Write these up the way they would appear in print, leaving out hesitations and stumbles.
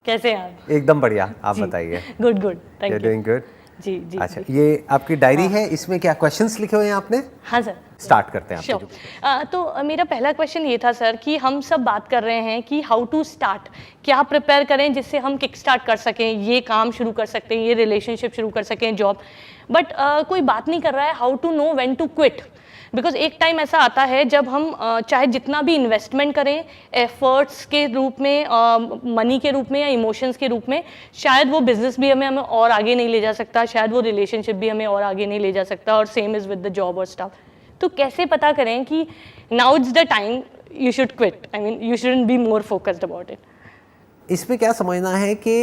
कैसे हैं आप? एकदम बढ़िया, आप बताइए। Good good, thank you. Doing good. जी जी। अच्छा, ये आपकी डायरी है, इसमें क्या क्वेश्चंस लिखे हुए हैं आपने? हाँ सर, स्टार्ट करते हैं आपसे। श्योर। तो मेरा पहला क्वेश्चन ये था सर कि हम सब बात कर रहे हैं कि हाउ टू स्टार्ट, क्या प्रिपेयर करें जिससे हम किक स्टार्ट कर सकें, ये काम शुरू कर सकते हैं, ये रिलेशनशिप शुरू कर सकें, जॉब। बट कोई बात नहीं कर रहा है how to know when to quit. Because एक टाइम ऐसा आता है जब हम चाहे जितना भी इन्वेस्टमेंट करें एफर्ट्स के रूप में, मनी के रूप में या इमोशंस के रूप में, शायद वो बिजनेस भी हमें और आगे नहीं ले जा सकता, शायद वो रिलेशनशिप भी हमें और आगे नहीं ले जा सकता, और same is with the job और स्टफ। तो कैसे पता करें कि now it's the time you should quit, I mean you shouldn't be more focused about it. इसमें क्या समझना है कि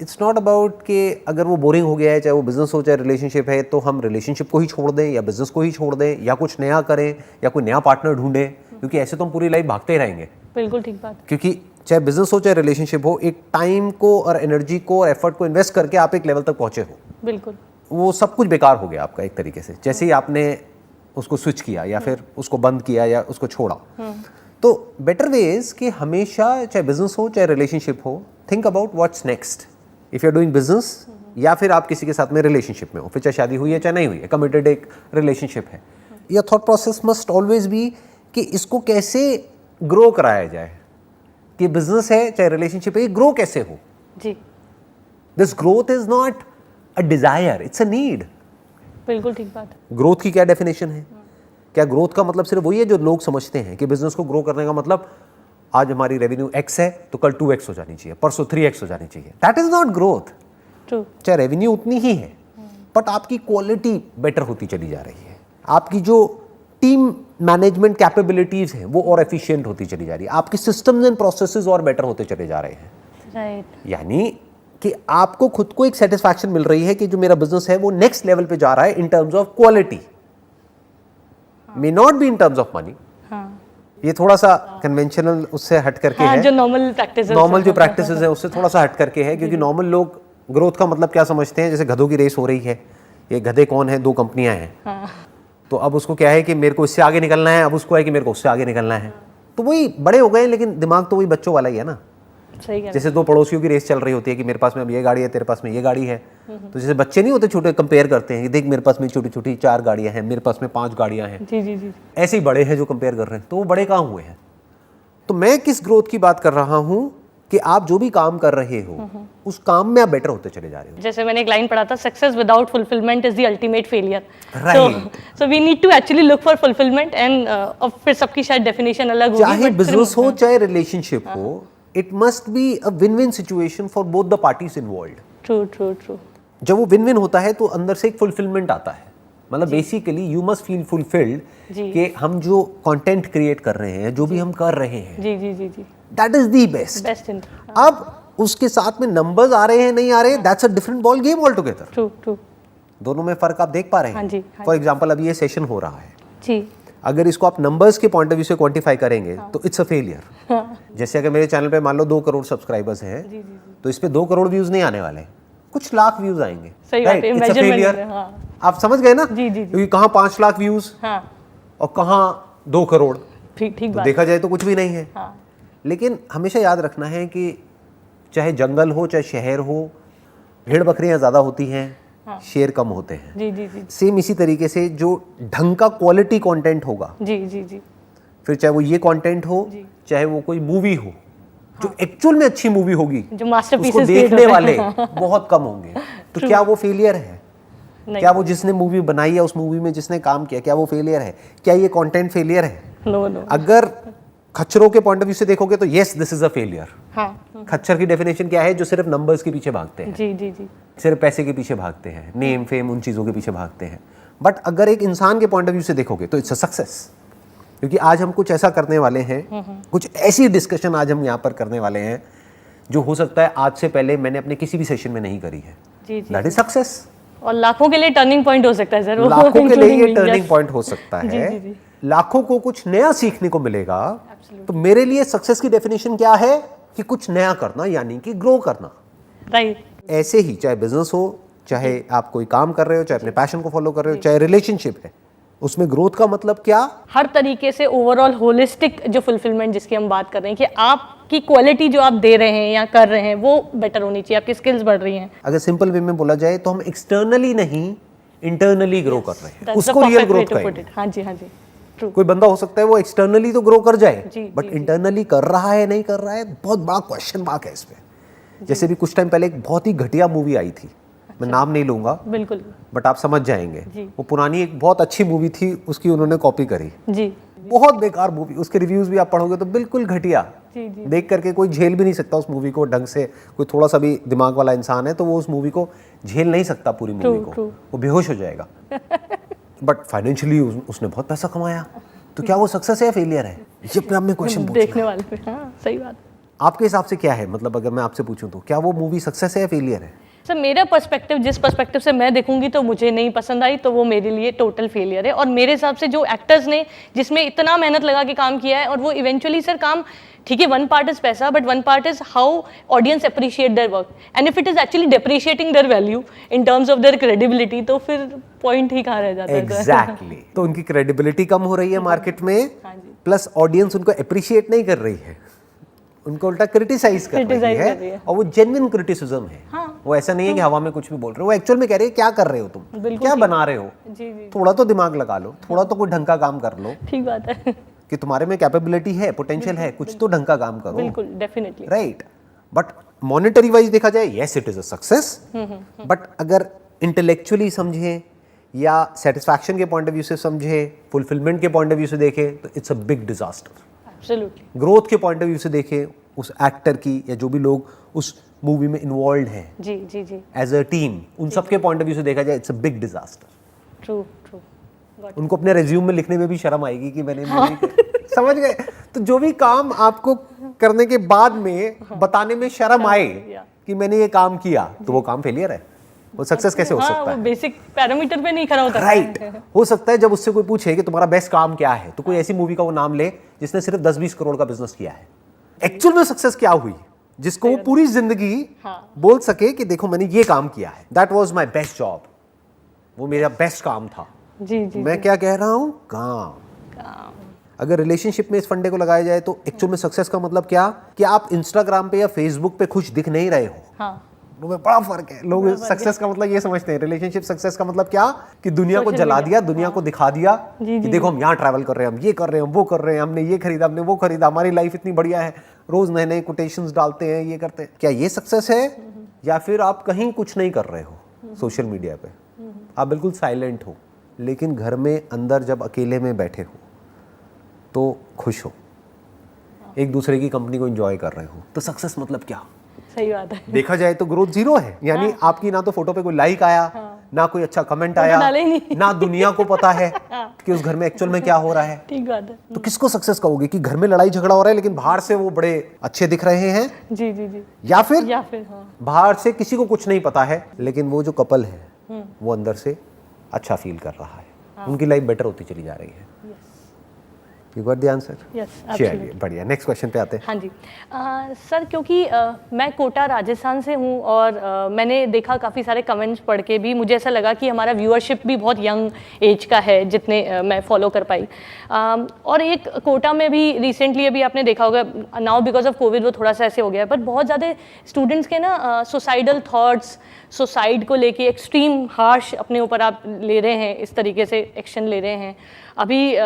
इट्स नॉट अबाउट कि अगर वो बोरिंग हो गया है, चाहे वो बिजनेस हो चाहे रिलेशनशिप है, तो हम रिलेशनशिप को ही छोड़ दें या बिजनेस को ही छोड़ दें या कुछ नया करें या कोई नया पार्टनर ढूंढें, क्योंकि ऐसे तो हम पूरी लाइफ भागते ही रहेंगे। बिल्कुल ठीक बात। क्योंकि चाहे बिजनेस हो चाहे रिलेशनशिप हो, एक टाइम को और एनर्जी को और एफर्ट को इन्वेस्ट करके आप एक लेवल तक पहुंचे हो, बिल्कुल वो सब कुछ बेकार हो गया आपका एक तरीके से, जैसे ही आपने उसको स्विच किया या फिर उसको बंद किया या उसको छोड़ा। तो बेटर वे इज कि हमेशा, चाहे बिजनेस हो चाहे रिलेशनशिप हो, think about what's next. If you are doing business या फिर आप किसी के साथ में रिलेशनशिप में हो, फिर चाहे शादी हुई है चाहे नहीं हुई है, कमिटेड एक रिलेशनशिप है, या thought process must always be कि इसको कैसे ग्रो कराया जाए, कि बिजनेस है चाहे रिलेशनशिप है, ये ग्रो कैसे हो। जी, this growth is not a desire, it's a need. बिल्कुल ठीक बात है। ग्रोथ की क्या डेफिनेशन है? क्या ग्रोथ का मतलब सिर्फ वही है जो लोग समझते हैं कि बिजनेस को ग्रो करने का मतलब आज हमारी रेवेन्यू x है तो कल 2x हो जानी चाहिए, परसों 3x हो जानी चाहिए? That is not growth. True. चाहे रेवेन्यू उतनी ही है, बट आपकी क्वालिटी बेटर होती चली जा रही है, आपकी जो टीम मैनेजमेंट कैपेबिलिटीज हैं वो और एफिशिएंट होती चली जा रही है, आपकी सिस्टम्स एंड प्रोसेसेस और बेटर होते चले जा रहे हैं। राइट। यानी कि आपको खुद को एक सेटिस्फैक्शन मिल रही है कि जो मेरा बिजनेस है वो नेक्स्ट लेवल पे जा रहा है in terms of quality, may not be in terms of money. ये थोड़ा सा कन्वेंशनल उससे हट करके है, जो नॉर्मल प्रैक्टिस, नॉर्मल जो प्रैक्टिसेस है उससे थोड़ा सा हट करके है, क्योंकि नॉर्मल लोग ग्रोथ का मतलब क्या समझते हैं, जैसे गधों की रेस हो रही है, ये गधे कौन है, दो कंपनियां हैं, तो अब उसको क्या है कि मेरे को इससे आगे निकलना है, अब उसको है कि मेरे को उससे आगे निकलना है। तो वही बड़े हो गए, लेकिन दिमाग तो वही बच्चों वाला ही है ना। सही है। जैसे दो पड़ोसियों की रेस चल रही होती है कि मेरे पास में अब ये गाड़ी है, तेरे पास में ये गाड़ी है, तो जैसे बच्चे नहीं होते छोटे, कंपेयर करते हैं, देख मेरे पास में छोटी छोटी 4 गाड़ियां हैं, मेरे पास में 5 गाड़ियां हैं। जी जी जी। ऐसे ही बड़े हैं जो कंपेयर कर रहे हैं, तो वो बड़े कहाँ हुए हैं? तो मैं किस ग्रोथ की बात कर रहा हूं कि आप जो भी काम कर रहे हो उस काम में आप बेटर होते चले जा रहे हो। जैसे मैंने एक लाइन पढ़ा था, success without fulfilment is the ultimate failure. Right. So we need to actually look for fulfilment, and अब फिर सबकी शायद डेफिनेशन अलग होगी। चाहे बिजनेस हो चाहे रिलेशनशिप हो, it must be a win win situation for both the parties involved. True true true. जब वो विन विन होता है तो अंदर से एक फुलफिलमेंट आता है, मतलब basically you must feel fulfilled कि हम जो कंटेंट क्रिएट कर रहे हैं, जो भी हम कर रहे हैं, जी जी जी जी, that is the best. Best in. अब उसके साथ में नंबर्स आ रहे हैं नहीं आ रहे, that's a different ball game all together. True true. दोनों में फर्क आप देख पा रहे हैं। हाँ जी, हाँ फॉर एग्जांपल अभी ये सेशन हो रहा है, जी। अगर इसको आप नंबर्स के पॉइंट ऑफ व्यू से क्वांटिफाई करेंगे तो इट्स अ फेलियर। जैसे अगर मेरे चैनल पे मान लो 2 करोड़ सब्सक्राइबर्स हैं, तो इस पे 2 करोड़ व्यूज नहीं आने वाले, कुछ लाख व्यूज आएंगे। सही बात है, It's a measurement failure। है, हाँ। आप समझ गए ना? जी, जी, जी। क्योंकि कहाँ 5 लाख व्यूज हाँ, और कहाँ 2 करोड़, ठीक ठीक तो बात। देखा जाए तो कुछ भी नहीं है। हाँ, लेकिन हमेशा याद रखना है कि चाहे जंगल हो चाहे शहर हो, भेड़ बकरियां ज्यादा होती हैं, शेर कम होते हैं। जी जी जी सेम इसी तरीके से जो ढंग का क्वालिटी कंटेंट होगा, जी जी जी, फिर चाहे वो ये कंटेंट हो चाहे वो कोई मूवी हो, जो एक्चुअल में अच्छी मूवी होगी, जो मास्टरपीसेस उसको देखने वाले बहुत कम होंगे। तो क्या वो फेलियर है? क्या वो जिसने मूवी बनाई है, उस मूवी में जिसने काम किया, क्या वो फेलियर है? क्या ये कंटेंट फेलियर है? No no. अगर खच्चरों के पॉइंट ऑफ व्यू से देखोगे तो yes, this is a failure. हाँ, खच्चर की डेफिनेशन क्या है? जो सिर्फ नंबर्स के पीछे भागते हैं, जी जी जी, सिर्फ पैसे के पीछे भागते हैं, नेम फेम उन चीज़ों के पीछे भागते हैं। बट अगर एक इंसान के पॉइंट ऑफ व्यू से देखोगे तो इट्स अ सक्सेस। क्योंकि आज हम कुछ ऐसा करने वाले हैं, कुछ ऐसी डिस्कशन आज हम यहाँ पर करने वाले हैं जो हो सकता है आज से पहले मैंने अपने किसी भी सेशन में नहीं करी है। जी जी। That is success. और लाखों के लिए टर्निंग पॉइंट हो सकता है सर, लाखों के लिए ये टर्निंग पॉइंट हो सकता है। जी, जी, जी। लाखों को कुछ नया सीखने को मिलेगा। तो मेरे लिए सक्सेस की डेफिनेशन क्या है कि कुछ नया करना, यानी कि ग्रो करना। राइट। ऐसे ही चाहे बिजनेस हो, चाहे आप कोई काम कर रहे हो, चाहे अपने पैशन को फॉलो कर रहे हो, चाहे रिलेशनशिप है, उसमें ग्रोथ का मतलब क्या? हर तरीके से ओवरऑल होलिस्टिक जो फुलफिलमेंट जिसकी हम बात कर रहे हैं कि आपकी क्वालिटी जो आप दे रहे हैं या कर रहे हैं वो बेटर होनी चाहिए, आपकी स्किल्स बढ़ रही हैं। अगर सिंपल वे में बोला जाए तो हम एक्सटर्नली नहीं इंटरनली ग्रो कर रहे हैं, That's the उसको real perfect way growth to put कहेंगे। it। हाँ जी, हाँ जी, ट्रू। कोई बंदा हो सकता है वो एक्सटर्नली तो ग्रो कर जाए, जी, बट जी, इंटरनली कर रहा है नहीं कर रहा है, बहुत बड़ा क्वेश्चन मार्क है इस पे। जैसे भी कुछ टाइम पहले एक बहुत ही घटिया मूवी आई थी, मैं नाम नहीं लूंगा, बिल्कुल बट आप समझ जाएंगे। जी। वो पुरानी एक बहुत अच्छी मूवी थी, उसकी उन्होंने कॉपी करी, जी बहुत बेकार मूवी। उसके रिव्यूज भी आप पढ़ोगे तो बिल्कुल घटिया, जी जी देख करके कोई झेल भी नहीं सकता उस मूवी को ढंग से। कोई थोड़ा सा भी दिमाग वाला इंसान है तो वो उस मूवी को झेल नहीं सकता, पूरी मूवी को, true. वो बेहोश हो जाएगा। बट फाइनेंशियली उसने बहुत पैसा कमाया, तो क्या वो सक्सेस है या फेलियर है? ये अपने आप में क्वेश्चन पूछना देखने है। वाले पे, हाँ सही बात। आपके हिसाब से क्या है, मतलब अगर मैं आपसे पूछूं तो क्या वो मूवी सक्सेस है या फेलियर है? सर मेरा पर्सपेक्टिव, जिस पर्सपेक्टिव से मैं देखूंगी तो मुझे नहीं पसंद आई तो वो मेरे लिए टोटल फेलियर है। और मेरे हिसाब से जो एक्टर्स ने जिसमें इतना मेहनत लगा के काम किया है और वो इवेंचुअली सर काम, ठीक है, वन पार्ट इज पैसा but one part is how audience appreciate their work, and if it is actually depreciating their value in terms of their credibility, तो फिर पॉइंट ही कहाँ रह जाता है। एग्जैक्टली तो उनकी क्रेडिबिलिटी कम हो रही है मार्केट में, हाँ जी। प्लस ऑडियंस उनको अप्रिशिएट नहीं कर रही है, उनको उल्टा क्रिटिसाइज कर रही है। और वो जेन्युइन क्रिटिसिज्म है। हाँ। वो ऐसा नहीं है कि हवा में कुछ भी बोल रहे हो, वो एक्चुअल में कह रहे हैं क्या कर रहे हो तुम, बिल्कुल क्या ठीक। बना रहे हो, जी जी थोड़ा तो दिमाग लगा लो, थोड़ा तो कोई ढंग का काम कर लो, ठीक बात है। कि तुम्हारे में कैपेबिलिटी है, पोटेंशियल है, कुछ तो ढंग का काम करो, बिल्कुल definitely. Right. But monetary wise देखा जाए, yes it is a success, but अगर इंटेलेक्चुअली समझे या सेटिस्फैक्शन के पॉइंट ऑफ व्यू से समझे, फुलफिलमेंट के पॉइंट ऑफ व्यू से देखे तो it's a big disaster. Absolutely. Growth के पॉइंट ऑफ व्यू से देखे, उस एक्टर की या जो भी लोग उस मूवी में इन्वॉल्व हैं जी जी जी, एज अ टीम, उन सब के पॉइंट ऑफ व्यू से देखा जाए it's a big disaster. True true. उनको अपने रेज्यूम में लिखने में भी शर्म आएगी कि मैंने समझ गए? तो जो भी काम आपको करने के बाद में बताने में शर्म आए कि मैंने ये काम किया, तो वो काम फेलियर है, वो सक्सेस कैसे हो सकता है? बेसिक पैरामीटर पे नहीं खड़ा होता। राइट। हो सकता है जब उससे कोई पूछे कि तुम्हारा बेस्ट काम क्या है, तो कोई ऐसी मूवी का वो नाम ले जिसने सिर्फ 10-20 करोड़ का बिजनेस किया है। एक्चुअल में सक्सेस क्या हुई, जिसको वो पूरी जिंदगी बोल सके कि देखो मैंने ये काम किया है, that was my best job, वो मेरा बेस्ट काम था। जी जी। मैं क्या कह रहा हूं, काम। अगर रिलेशनशिप में इस फंडे को लगाया जाए तो एक्चुअल में सक्सेस का मतलब क्या, कि आप इंस्टाग्राम पे या फेसबुक पे खुश दिख नहीं रहे हो। हाँ। में बड़ा फर्क है। लोग सक्सेस का मतलब ये समझते हैं, रिलेशनशिप सक्सेस का मतलब क्या, कि दुनिया को जला दिया, दुनिया को दिखा दिया कि देखो हम यहाँ ट्रैवल कर रहे हैं, हम ये कर रहे हैं, हम वो कर रहे हैं, हमने ये खरीदा, हमने वो खरीदा, हमारी लाइफ इतनी बढ़िया है, रोज नए नए कोटेशंस डालते हैं, ये करते हैं। क्या ये सक्सेस है, या फिर आप कहीं कुछ नहीं कर रहे हो सोशल मीडिया पे, आप बिल्कुल साइलेंट हो, लेकिन घर में अंदर जब अकेले में बैठे हो तो खुश हो, एक दूसरे की कंपनी को एंजॉय कर रहे हो, तो सक्सेस मतलब क्या? सही बात है। देखा जाए तो ग्रोथ जीरो है, यानी आपकी ना तो फोटो पे कोई लाइक आया, ना कोई अच्छा कमेंट आया, ना दुनिया को पता है कि उस घर में एक्चुअल में क्या हो रहा है। ठीक बात है। तो किसको सक्सेस कहोगे, कि घर में लड़ाई झगड़ा हो रहा है लेकिन बाहर से वो बड़े अच्छे दिख रहे हैं, जी जी जी, या फिर हाँ। बाहर से किसी को कुछ नहीं पता है लेकिन वो जो कपल है वो अंदर से अच्छा फील कर रहा है, उनकी लाइफ बेटर होती चली जा रही है। You got the answer? Yes, चलिए absolutely. बढ़िया, नेक्स्ट क्वेश्चन पे आते हैं। हाँ जी। सर क्योंकि मैं कोटा राजस्थान से हूँ और मैंने देखा काफ़ी सारे कमेंट्स पढ़ के भी मुझे ऐसा लगा कि हमारा व्यूअरशिप भी बहुत यंग एज का है, जितने मैं फॉलो कर पाई। और एक कोटा में भी रिसेंटली अभी आपने देखा होगा, नाउ बिकॉज ऑफ कोविड वो थोड़ा सा ऐसे हो गया है, पर बहुत ज़्यादा स्टूडेंट्स के ना सुसाइडल थॉट्स, सुसाइड को लेके एक्सट्रीम हार्श अपने ऊपर आप ले रहे हैं, इस तरीके से एक्शन ले रहे हैं। अभी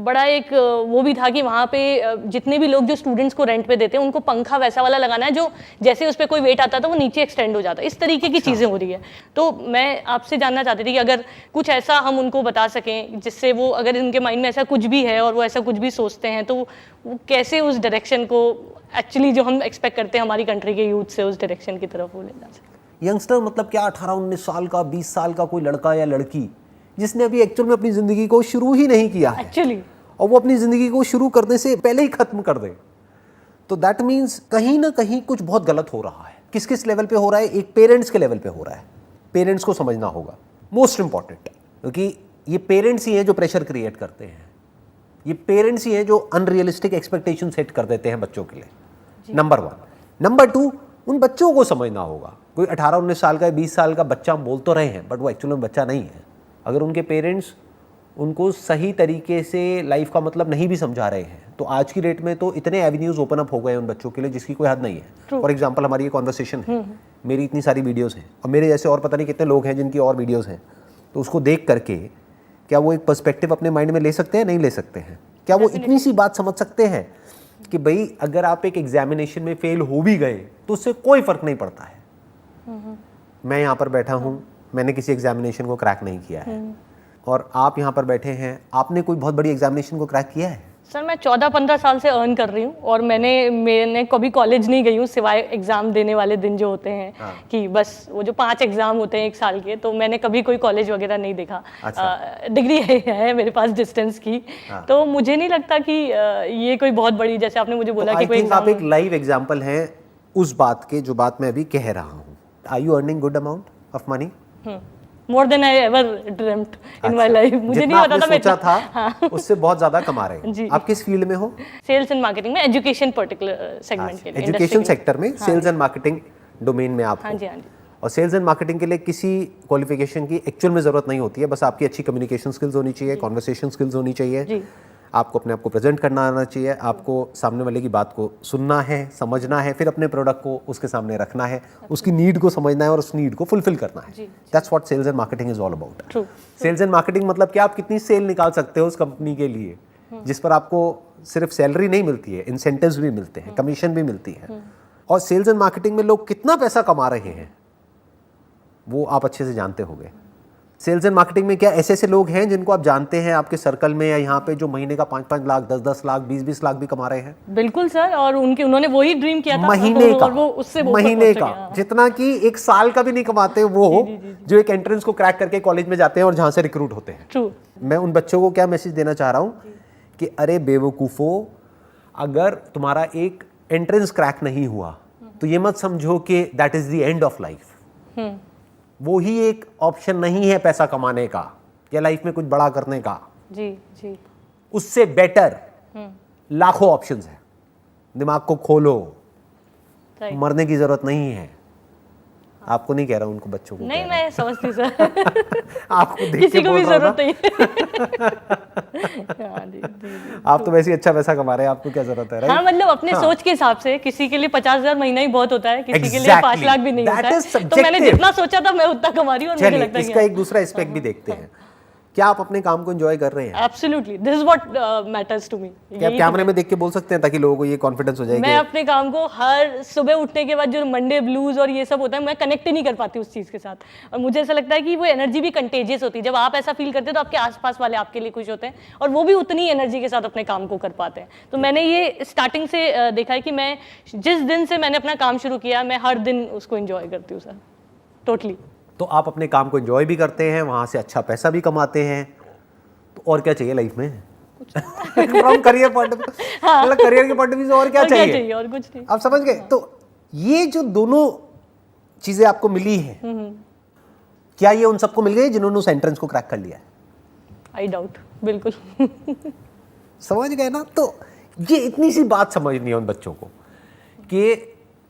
बड़ा एक वो भी था कि वहाँ पे जितने भी लोग जो स्टूडेंट्स को रेंट पे देते हैं उनको पंखा वैसा वाला लगाना है जो जैसे उस पर कोई वेट आता था वो नीचे एक्सटेंड हो जाता है, इस तरीके की चीज़ें हो रही है। तो मैं आपसे जानना चाहती थी कि अगर कुछ ऐसा हम उनको बता सकें जिससे वो, अगर इनके माइंड में ऐसा कुछ भी है और वो ऐसा कुछ भी सोचते हैं, तो वो कैसे उस डायरेक्शन को एक्चुअली जो हम एक्सपेक्ट करते हैं हमारी कंट्री के यूथ से, उस डायरेक्शन की तरफ वो ले जा सकें। यंगस्टर मतलब क्या, 18-19 साल का, 20 साल का कोई लड़का या लड़की जिसने अभी एक्चुअल में अपनी जिंदगी को शुरू ही नहीं किया है एक्चुअली, और वो अपनी जिंदगी को शुरू करने से पहले ही खत्म कर दे, तो दैट मीन्स कहीं ना कहीं कुछ बहुत गलत हो रहा है। किस किस लेवल पे हो रहा है? एक पेरेंट्स के लेवल पे हो रहा है। पेरेंट्स को समझना होगा, मोस्ट इंपॉर्टेंट, क्योंकि ये पेरेंट्स ही हैं जो प्रेशर क्रिएट करते हैं, ये पेरेंट्स ही हैं जो अनरियलिस्टिक एक्सपेक्टेशन सेट कर देते हैं बच्चों के लिए, नंबर 1। नंबर 2, उन बच्चों को समझना होगा। कोई 18-19 साल का, 20 साल का बच्चा बोल तो रहे हैं बट वो एक्चुअल में बच्चा नहीं है। अगर उनके पेरेंट्स उनको सही तरीके से लाइफ का मतलब नहीं भी समझा रहे हैं। तो आज की डेट में तो इतने एवेन्यूज ओपन अप हो गए हैं उन बच्चों के लिए जिसकी कोई हद नहीं है। फॉर एग्जांपल हमारी ये कॉन्वर्सेशन है, मेरी इतनी सारी वीडियोस हैं और मेरे जैसे और पता नहीं कितने लोग हैं जिनकी और वीडियोस हैं। तो उसको देख करके क्या वो एक पर्सपेक्टिव अपने माइंड में ले सकते हैं? नहीं ले सकते हैं। क्या वो इतनी सी बात समझ सकते हैं कि भाई अगर आप एक एग्जामिनेशन में फेल हो भी गए तो उससे कोई फर्क नहीं पड़ता है। मैं यहाँ पर बैठा हूँ, मैंने किसी एग्जामिनेशन को क्रैक नहीं किया है, और आप यहाँ पर बैठे हैं, आपने कोई बहुत बड़ी एग्जामिनेशन को क्रैक किया है? सर मैं 14-15 साल से अर्न कर रही हूँ और मैंने कभी कॉलेज नहीं गई हूँ सिवाय एग्ज़ाम देने वाले दिन जो होते हैं। हाँ। कि बस वो जो 5 एग्ज़ाम होते हैं 1 साल के, तो मैंने कभी कोई कॉलेज वगैरह नहीं देखा। अच्छा। डिग्री है मेरे पास डिस्टेंस की। हाँ। तो मुझे नहीं लगता कि ये कोई बहुत बड़ी, जैसे आपने मुझे बोला कि कोई आप एक लाइव एग्जाम्पल हैं उस बात के जो बात मैं अभी कह रहा हूँ। Are you earning good amount of money? More than I ever dreamed in my life. मुझे नहीं पता था मैं सोचा था। हाँ। उससे बहुत ज्यादा कमा रहे हैं। आप किस फील्ड में हो? सेल्स एंड मार्केटिंग में, एजुकेशन पर्टिकुलर सेगमेंट के लिए, एजुकेशन सेक्टर में सेल्स एंड मार्केटिंग डोमेन में आप हो। हाँ जी, हाँ जी। और सेल्स एंड मार्केटिंग के लिए किसी क्वालिफिकेशन की एक्चुअल में जरूरत नहीं होती है, बस आपकी अच्छी कम्युनिकेशन स्किल्स होनी चाहिए, कॉन्वर्सेशन स्किल्स होनी चाहिए, आपको अपने आप को प्रेजेंट करना आना चाहिए, आपको सामने वाले की बात को सुनना है, समझना है, फिर अपने प्रोडक्ट को उसके सामने रखना है, उसकी नीड को समझना है और उस नीड को फुलफिल करना है। That's what sales and marketing is all about. Sales and marketing मतलब कि आप कितनी सेल निकाल सकते हो उस कंपनी के लिए जिस पर आपको सिर्फ सैलरी नहीं मिलती है, इंसेंटिव्स भी मिलते हैं, कमीशन भी मिलती है। और सेल्स एंड मार्केटिंग में लोग कितना पैसा कमा रहे हैं वो आप अच्छे से जानते होंगे। सेल्स एंड मार्केटिंग में क्या ऐसे ऐसे लोग हैं जिनको आप जानते हैं आपके सर्कल में या यहाँ पे जो महीने का 5-5 लाख, 10-10 लाख, 20-20 लाख भी कमा रहे हैं? बिल्कुल सर, और उन्होंने वही ड्रीम किया था महीने का, वो उससे महीने का, जितना कि एक साल का भी नहीं कमाते वो जो एक एंट्रेंस को क्रैक करके कॉलेज में जाते हैं और जहाँ से रिक्रूट होते हैं। ट्रू। मैं उन बच्चों को क्या मैसेज देना चाह रहा हूँ कि अरे बेवकूफ़ो, अगर तुम्हारा एक एंट्रेंस क्रैक नहीं हुआ तो ये मत समझो कि that is the end of life. वो ही एक ऑप्शन नहीं है पैसा कमाने का या लाइफ में कुछ बड़ा करने का। जी जी। उससे बेटर लाखों ऑप्शंस हैं। दिमाग को खोलो, मरने की जरूरत नहीं है। आपको नहीं कह रहा हूं, उनको बच्चों को नहीं, मैं समझती सर। आपको देख किसी के को भी जरूरत नहीं आप तो वैसे ही अच्छा पैसा कमा रहे हैं, आपको क्या जरूरत है? हाँ, मतलब अपने सोच के हिसाब से किसी के लिए 50,000 महीना ही बहुत होता है, किसी के लिए 5 लाख भी नहीं होता है। तो मैंने जितना सोचा था मैं उतना कमा रही हूँ और मुझे लगता है इसका एक दूसरा एस्पेक्ट भी देखते हैं। क्या आप अपने काम को एंजॉय कर रहे हैं? Absolutely, this is what matters to me. क्या आप कैमरे में देख के बोल सकते हैं ताकि लोगों को ये कॉन्फिडेंस हो जाए? मैं अपने काम को हर सुबह उठने के बाद जो मंडे ब्लूज और ये सब होता है, मैं कनेक्ट ही नहीं कर पाती उस चीज़ के साथ। और मुझे ऐसा लगता है कि वो एनर्जी भी कंटेजियस होती है। जब आप ऐसा फील करते हैं तो आपके आसपास वाले आपके लिए खुश होते हैं और वो भी उतनी एनर्जी के साथ अपने काम को कर पाते हैं। तो मैंने ये स्टार्टिंग से देखा है कि मैं जिस दिन से मैंने अपना काम शुरू किया, मैं हर दिन उसको एंजॉय करती हूँ सर, टोटली। तो आप अपने काम को एंजॉय भी करते हैं, वहाँ से अच्छा पैसा भी कमाते हैं, तो और क्या चाहिए लाइफ में? From career point of view, मतलब करियर के पॉइंट ऑफ व्यू से और क्या चाहिए? और कुछ नहीं। आप समझ गए? तो ये जो दोनों चीजें आपको मिली है, क्या ये उन सबको मिल गई जिन्होंने उस एंट्रेंस को क्रैक कर लिया है? आई डाउट, बिल्कुल। समझ गए ना? तो ये इतनी सी बात समझनी है उन बच्चों को कि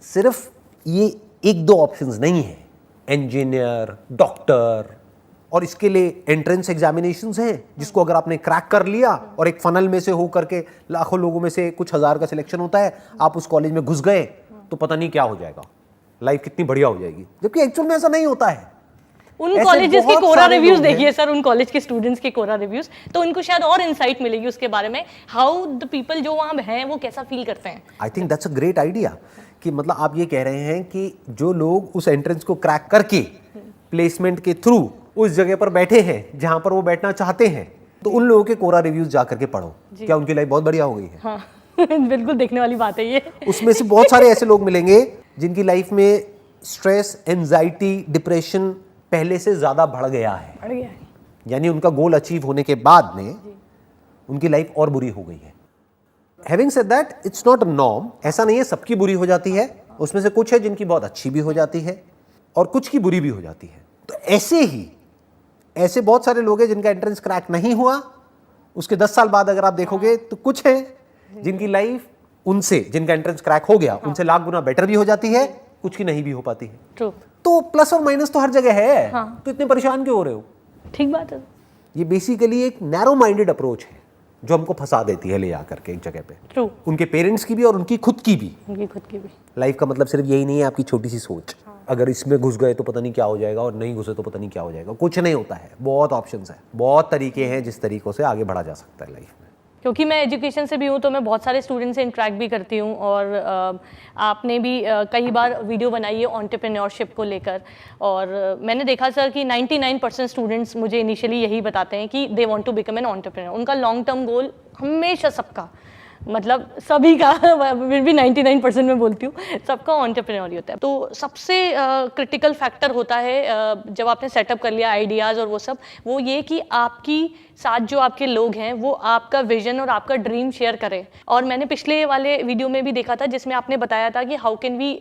सिर्फ ये 1-2 ऑप्शंस नहीं है, इंजीनियर, डॉक्टर, और इसके लिए एंट्रेंस एग्जामिनेशंस हैं जिसको अगर आपने क्रैक कर लिया और एक फनल में से हो करके लाखों लोगों में से कुछ हजार का सिलेक्शन होता है, आप उस कॉलेज में घुस गए तो पता नहीं क्या हो जाएगा, लाइफ कितनी बढ़िया हो जाएगी, जबकि एक्चुअल में ऐसा नहीं होता है। उन कॉलेजेस के कोरा रिव्यूज देखिए सर, उन कॉलेज के स्टूडेंट्स के कोरा रिव्यूज, तो उनको शायद और इनसाइट मिलेगी उसके बारे में, हाउ द पीपल जो वहाँ हैं वो कैसा फील करते हैं। I think that's a great idea कि मतलब आप ये कह रहे हैं कि जो लोग उस एंट्रेंस को क्रैक करके प्लेसमेंट के थ्रू उस जगह पर बैठे हैं जहां पर वो बैठना चाहते हैं, तो उन लोगों के कोरा रिव्यूज जा करके पढ़ो, क्या उनकी लाइफ बहुत बढ़िया हो गई है? हाँ। बिल्कुल देखने वाली बात है ये। उसमें से बहुत सारे ऐसे लोग मिलेंगे जिनकी लाइफ में स्ट्रेस, एंजाइटी, डिप्रेशन पहले से ज्यादा बढ़ गया है, यानी उनका गोल अचीव होने के बाद में उनकी लाइफ और बुरी हो गई है। Having said that, it's not a norm, ऐसा नहीं है सबकी बुरी हो जाती है, उसमें से कुछ है जिनकी बहुत अच्छी भी हो जाती है और कुछ की बुरी भी हो जाती है। तो ऐसे बहुत सारे लोग हैं जिनका एंट्रेंस क्रैक नहीं हुआ, उसके 10 साल बाद अगर आप देखोगे तो कुछ है जिनकी लाइफ उनसे, जिनका एंट्रेंस क्रैक हो गया, उनसे लाख गुना बेटर भी हो जाती है, कुछ की नहीं भी हो पाती है। True. तो प्लस और माइनस तो हर जगह है। तो इतने परेशान क्यों हो रहे हो? ठीक बात है। ये बेसिकली एक नैरो माइंडेड अप्रोच है जो हमको फंसा देती है ले जा करके एक जगह पे, ट्रू, उनके पेरेंट्स की भी और उनकी खुद की भी। उनकी खुद की भी। लाइफ का मतलब सिर्फ यही नहीं है आपकी छोटी सी सोच, अगर इसमें घुस गए तो पता नहीं क्या हो जाएगा और नहीं घुसे तो पता नहीं क्या हो जाएगा। कुछ नहीं होता है, बहुत ऑप्शंस है, बहुत तरीके हैं जिस तरीकों से आगे बढ़ा जा सकता है लाइफ में। क्योंकि मैं एजुकेशन से भी हूँ तो मैं बहुत सारे स्टूडेंट से इंटरेक्ट भी करती हूँ, और आपने भी कई बार वीडियो बनाई है एंटरप्रेन्योरशिप को लेकर, और मैंने देखा सर कि 99% स्टूडेंट्स मुझे इनिशियली यही बताते हैं कि they want to become an entrepreneur. उनका लॉन्ग टर्म गोल हमेशा सबका, मतलब सभी का फिर भी 99% में बोलती हूँ, सबका एंटरप्रेन्योर ही होता है। तो सबसे क्रिटिकल फैक्टर होता है जब आपने सेटअप कर लिया आइडियाज़ और वो सब, वो ये कि आपकी साथ जो आपके लोग हैं वो आपका विजन और आपका ड्रीम शेयर करें। और मैंने पिछले वाले वीडियो में भी देखा था जिसमें आपने बताया था कि how can we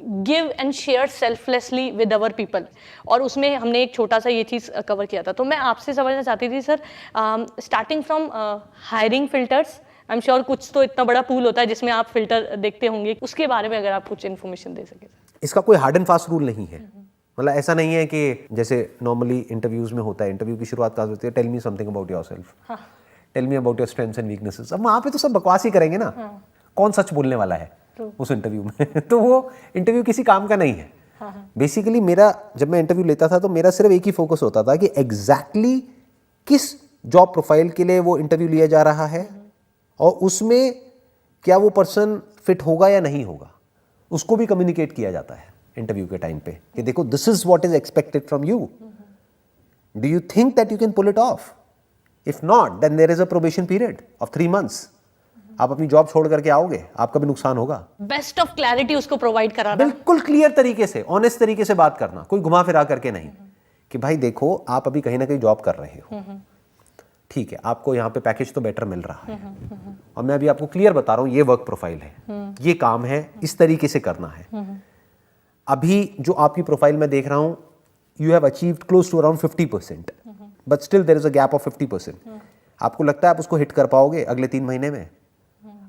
give and share selflessly with our people, और उसमें हमने एक छोटा सा ये चीज़ कवर किया था। तो मैं आपसे समझना चाहती थी sir, starting from hiring filters, I am sure कुछ तो इतना बड़ा पूल होता है जिसमें आप फिल्टर देखते होंगे, उसके बारे में अगर आप कुछ इन्फॉर्मेशन दे सके। इसका कोई हार्ड एंड फास्ट रूल नहीं है, मतलब ऐसा नहीं है कि जैसे नॉर्मली इंटरव्यूज में होता है, इंटरव्यू की शुरुआत कहाँ से होती है, tell me something about yourself, tell me about your strengths and weaknesses. अब वहाँ पे तो सब बकवास ही करेंगे ना, कौन सच बोलने वाला है उस इंटरव्यू में तो वो इंटरव्यू किसी काम का नहीं है। बेसिकली मेरा जब मैं इंटरव्यू लेता था तो मेरा सिर्फ एक ही फोकस होता था कि एग्जैक्टली किस जॉब प्रोफाइल के लिए वो इंटरव्यू लिया जा रहा है और उसमें क्या वो पर्सन फिट होगा या नहीं होगा, उसको भी कम्युनिकेट किया जाता है इंटरव्यू के टाइम पे कि देखो this is what is expected from you, do you think that you can pull it off, if not then there is a probation period of 3 months। आप अपनी जॉब छोड़ करके आओगे, आपका भी नुकसान होगा। बेस्ट ऑफ क्लैरिटी उसको प्रोवाइड कराना, बिल्कुल क्लियर तरीके से, ऑनेस्ट तरीके से बात करना, कोई घुमा फिरा करके नहीं कि भाई देखो आप अभी कहीं ना कहीं जॉब कर रहे हो, ठीक है, आपको यहाँ पे पैकेज तो बेटर मिल रहा है और मैं अभी आपको क्लियर बता रहा हूँ ये वर्क प्रोफाइल है, ये काम है, इस तरीके से करना है। अभी जो आपकी प्रोफाइल में देख रहा हूँ you have achieved close to around 50%, but still there is a gap of 50%। आपको लगता है आप उसको हिट कर पाओगे अगले 3 महीने में?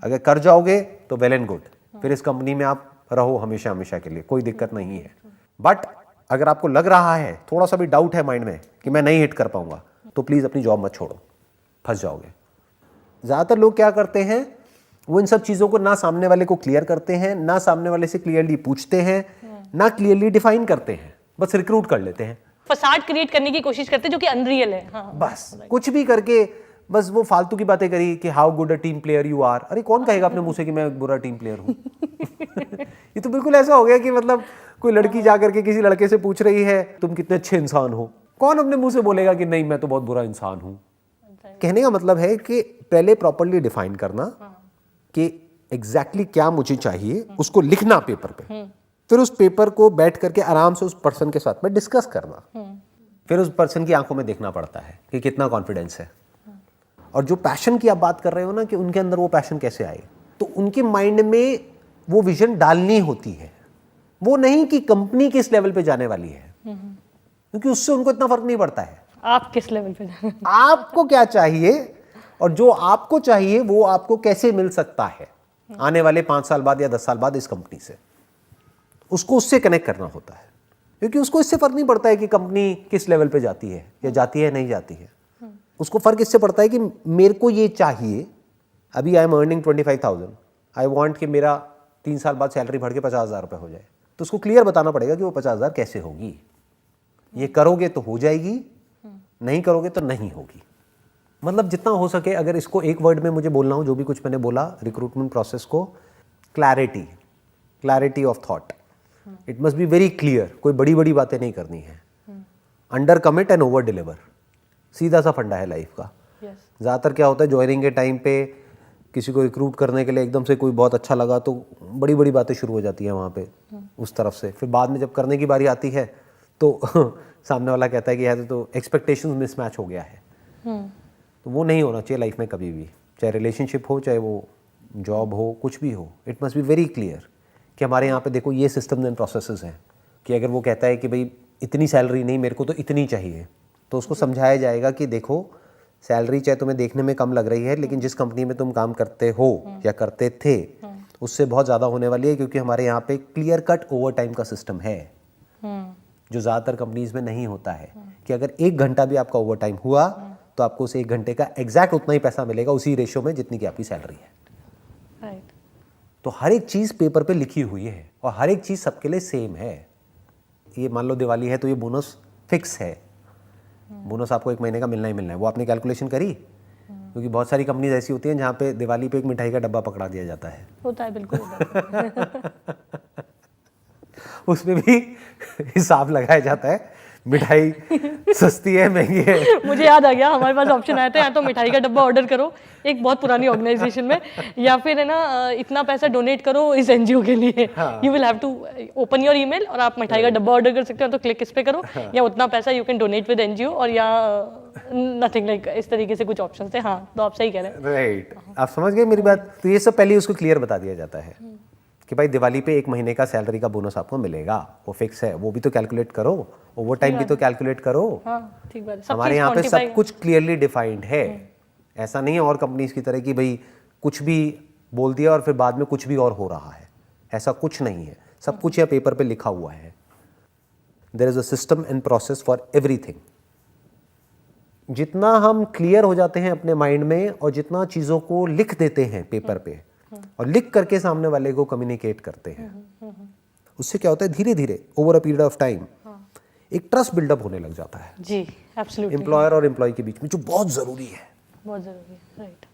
अगर कर जाओगे तो वेल एंड गुड, फिर इस कंपनी में आप रहो हमेशा हमेशा के लिए, कोई दिक्कत नहीं है। बट अगर आपको लग रहा है, थोड़ा सा भी डाउट है माइंड में कि मैं नहीं हिट कर पाऊंगा, तो प्लीज अपनी जॉब मत छोड़ो, फंस जाओगे। ज्यादातर लोग क्या करते हैं, वो इन सब चीजों को ना सामने वाले को क्लियर करते हैं, ना सामने वाले से क्लियरली पूछते हैं, ना क्लियरली डिफाइन करते हैं, बस रिक्रूट कर लेते हैं, फसाड क्रिएट करने की कोशिश करते हैं जो कि अनरियल है। हाँ, बस कुछ भी करके बस वो फालतू की बातें करी कि how good a team player you are. अरे कौन कहेगा अपने मुंह से कि मैं एक बुरा टीम प्लेयर हूँ ये तो बिल्कुल ऐसा हो गया कि मतलब कोई लड़की जाकर के किसी लड़के से पूछ रही है तुम कितने अच्छे इंसान हो, कौन अपने मुंह से बोलेगा कि नहीं मैं तो बहुत बुरा इंसान हूँ। कहने का मतलब है कि पहले प्रॉपर्ली डिफाइन करना कि एग्जैक्टली क्या मुझे चाहिए, उसको लिखना पेपर पे, फिर उस पेपर को बैठ करके आराम से उस पर्सन के साथ में डिस्कस करना, फिर उस पर्सन की आंखों में देखना पड़ता है कि कितना कॉन्फिडेंस है। और जो पैशन की आप बात कर रहे हो ना कि उनके अंदर वो पैशन कैसे आए, तो उनके माइंड में वो विजन डालनी होती है, वो नहीं कि कंपनी किस लेवल पे जाने वाली है, क्योंकि उससे उनको इतना फर्क नहीं पड़ता है आप किस लेवल पे आपको क्या चाहिए और जो आपको चाहिए वो आपको कैसे मिल सकता है आने वाले 5 साल बाद या 10 साल बाद इस कंपनी से, उसको उससे कनेक्ट करना होता है। क्योंकि उसको इससे फर्क नहीं पड़ता है कि कंपनी किस लेवल पे जाती है या जाती है नहीं जाती है, उसको फर्क इससे पड़ता है कि मेरे को ये चाहिए, अभी I am earning 25,000, I want कि मेरा 3 साल बाद सैलरी बढ़ के 50,000 रुपये हो जाए, तो उसको क्लियर बताना पड़ेगा कि वो 50,000 कैसे होगी। ये करोगे तो हो जाएगी, नहीं करोगे तो नहीं होगी। मतलब जितना हो सके, अगर इसको एक वर्ड में मुझे बोलना हो, जो भी कुछ मैंने बोला रिक्रूटमेंट प्रोसेस को, clarity of thought, it must be very clear, कोई बड़ी बड़ी बातें नहीं करनी है, under commit and over deliver, सीधा सा फंडा है लाइफ का। ज़्यादातर क्या होता है ज्वाइनिंग के टाइम पे किसी को रिक्रूट करने के लिए एकदम से कोई बहुत अच्छा लगा तो बड़ी बड़ी बातें शुरू हो जाती हैं वहाँ पे उस तरफ से, फिर बाद में जब करने की बारी आती है तो सामने वाला कहता है कि यार तो एक्सपेक्टेशंस मिसमैच हो गया है। तो वो नहीं होना चाहिए लाइफ में कभी भी, चाहे रिलेशनशिप हो, चाहे वो जॉब हो, कुछ भी हो, it must be very clear कि हमारे यहाँ पे देखो ये सिस्टम्स एंड प्रोसेसेस हैं कि अगर वो कहता है कि भाई इतनी सैलरी नहीं, मेरे को तो इतनी चाहिए, तो उसको समझाया जाएगा कि देखो सैलरी चाहे तुम्हें देखने में कम लग रही है, लेकिन जिस कंपनी में तुम काम करते हो या करते थे उससे बहुत ज़्यादा होने वाली है, क्योंकि हमारे यहाँ पे क्लियर कट ओवर टाइम का सिस्टम है। जो ज़्यादातर कंपनीज में नहीं होता है कि अगर 1 घंटा भी आपका ओवर टाइम हुआ तो आपको उस 1 घंटे का एग्जैक्ट उतना ही पैसा मिलेगा, उसी रेशियो में जितनी की आपकी सैलरी है। राइट। तो हर एक चीज़ पेपर पे लिखी हुई है और हर एक चीज़ सबके लिए सेम है। ये मान लो दिवाली है तो ये बोनस फिक्स है, बोनस आपको 1 महीने का मिलना ही मिलना है। वो आपने कैलकुलेशन करी? क्योंकि बहुत सारी कंपनीज ऐसी होती हैं जहाँ पे दिवाली पे एक मिठाई का डब्बा पकड़ा दिया जाता है। होता है, बिल्कुल होता है। उसमें भी हिसाब लगाया जाता है, मिठाई सस्ती है महंगी है। मुझे याद आ गया, हमारे पास ऑप्शन आया था, या तो मिठाई का डब्बा ऑर्डर करो एक बहुत पुरानी ऑर्गेनाइजेशन में, या फिर है ना इतना पैसा डोनेट करो इस एनजीओ के लिए। You will have to open your email और आप मिठाई का डब्बा ऑर्डर कर सकते हो, तो क्लिक इस पे करो, या उतना पैसा you can donate with NGO, और या नथिंग लाइक इस तरीके से कुछ ऑप्शन थे। हाँ, तो आप सही कह रहे हैं। राइट, आप समझ गए मेरी बात। तो ये सब पहले ही उसको क्लियर बता दिया जाता है कि भाई दिवाली पे 1 महीने का सैलरी का बोनस आपको मिलेगा, वो फिक्स है, वो भी तो कैलकुलेट करो, ओवर टाइम भी तो कैलकुलेट करो। हाँ, ठीक बात है। सब हमारे चीज़ यहाँ पे quantify सब कुछ क्लियरली डिफाइंड है। ऐसा नहीं है और कंपनीज की तरह कि भाई कुछ भी बोल दिया और फिर बाद में कुछ भी और हो रहा है, ऐसा कुछ नहीं है। सब कुछ यहाँ पेपर पे लिखा हुआ है। There is a system and process for everything. जितना हम क्लियर हो जाते हैं अपने माइंड में और जितना चीज़ों को लिख देते हैं पेपर पे और लिख करके सामने वाले को कम्युनिकेट करते हैं, उससे क्या होता है, धीरे धीरे over a period of time एक ट्रस्ट बिल्डअप होने लग जाता है जी, एब्सोल्युटली। एम्प्लॉयर और एम्प्लॉय के बीच में, जो बहुत ज़रूरी है। बहुत ज़रूरी है, राइट।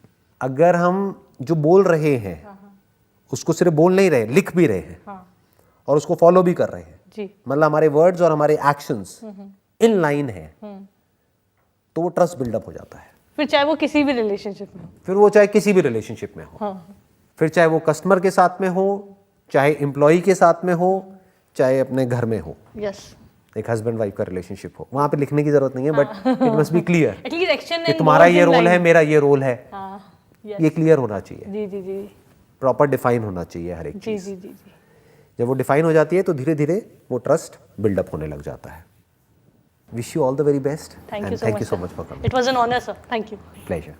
अगर हम जो बोल रहे हैं उसको सिर्फ बोल नहीं रहे, लिख भी रहे हैं और उसको फॉलो भी कर रहे हैं, जी, मतलब हमारे वर्ड्स और हमारे एक्शंस इन लाइन है, तो वो ट्रस्ट बिल्डअप हो जाता है। फिर चाहे वो किसी भी रिलेशनशिप में हो। फिर वो चाहे किसी भी रिलेशनशिप में हो, फिर चाहे वो कस्टमर के साथ में हो, चाहे एम्प्लॉय के साथ में हो, चाहे अपने घर में हो। यस, एक हस्बैंड वाइफ का रिलेशनशिप हो, वहां पे लिखने की जरूरत नहीं है, but it must be clear at least action कि तुम्हारा ये रोल है, मेरा ये रोल है, यस, ये क्लियर होना चाहिए, जी जी जी प्रॉपर डिफाइन होना चाहिए हर एक जी चीज। जी जी जी। जब वो डिफाइन हो जाती है तो धीरे धीरे वो ट्रस्ट बिल्डअप होने लग जाता है। Wish you all the very best thank and you thank you so much for coming. It was an honour sir, thank you. Pleasure.